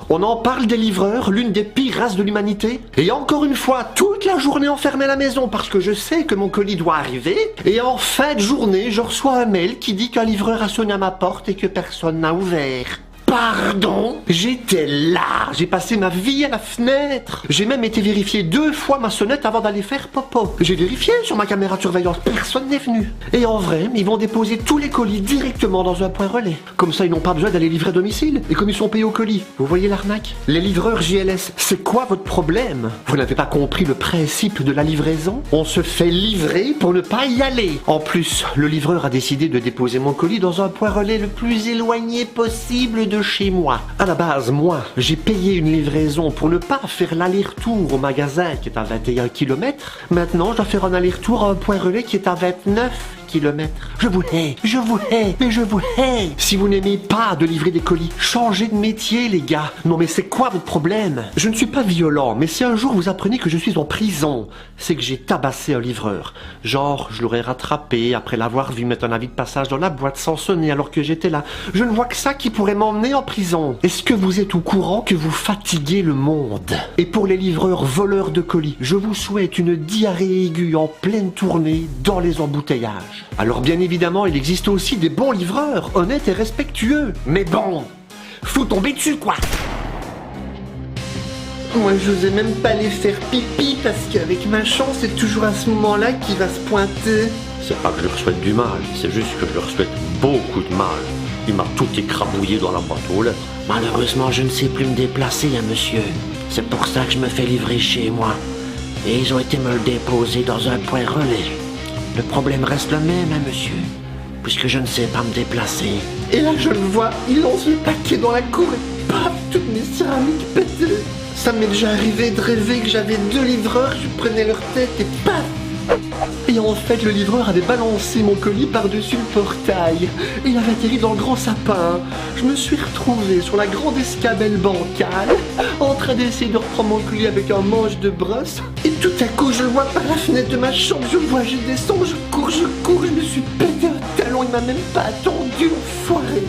On en parle des livreurs, l'une des pires races de l'humanité. Et encore une fois, toute la journée enfermé à la maison parce que je sais que mon colis doit arriver. Et en fin de journée, je reçois un mail qui dit qu'un livreur a sonné à ma porte et que personne n'a ouvert. Pardon? J'étais là, j'ai passé ma vie à la fenêtre. J'ai même été vérifier 2 fois ma sonnette avant d'aller faire popo. J'ai vérifié sur ma caméra de surveillance, personne n'est venu. Et en vrai, ils vont déposer tous les colis directement dans un point relais. Comme ça, ils n'ont pas besoin d'aller livrer à domicile. Et comme ils sont payés au colis, vous voyez l'arnaque? Les livreurs JLS, c'est quoi votre problème? Vous n'avez pas compris le principe de la livraison? On se fait livrer pour ne pas y aller. En plus, le livreur a décidé de déposer mon colis dans un point relais le plus éloigné possible de chez moi. À la base, moi, j'ai payé une livraison pour ne pas faire l'aller-retour au magasin qui est à 21 km. Maintenant, je dois faire un aller-retour à un point relais qui est à 29 km. Je vous hais, mais je vous hais. Si vous n'aimez pas de livrer des colis, changez de métier, les gars. Non, mais c'est quoi votre problème? Je ne suis pas violent, mais si un jour vous apprenez que je suis en prison, c'est que j'ai tabassé un livreur. Genre, je l'aurais rattrapé après l'avoir vu mettre un avis de passage dans la boîte sans sonner alors que j'étais là. Je ne vois que ça qui pourrait m'emmener en prison. Est-ce que vous êtes au courant que vous fatiguez le monde? Et pour les livreurs voleurs de colis, je vous souhaite une diarrhée aiguë en pleine tournée dans les embouteillages. Alors bien évidemment, il existe aussi des bons livreurs, honnêtes et respectueux. Mais bon, faut tomber dessus quoi. Moi je n'osais même pas aller faire pipi parce qu'avec ma chance, c'est toujours à ce moment-là qu'il va se pointer. C'est pas que je leur souhaite du mal, c'est juste que je leur souhaite beaucoup de mal. Il m'a tout écrabouillé dans la boîte aux lettres. Malheureusement, je ne sais plus me déplacer, hein, monsieur. C'est pour ça que je me fais livrer chez moi. Et ils ont été me le déposer dans un point relais. Le problème reste le même, hein, monsieur, puisque je ne sais pas me déplacer. Et là, je le vois, il lance le paquet dans la cour et paf, toutes mes céramiques pétées. Ça m'est déjà arrivé de rêver que j'avais 2 livreurs, je prenais leur tête et paf. Et en fait, le livreur avait balancé mon colis par-dessus le portail. Et il avait atterri dans le grand sapin. Je me suis retrouvé sur la grande escabelle bancale, en train d'essayer de reprendre mon colis avec un manche de brosse. Et tout à coup, je le vois par la fenêtre de ma chambre. Je le vois, je descends, je cours, je me suis pété un talon. Il m'a même pas attendu, enfoiré.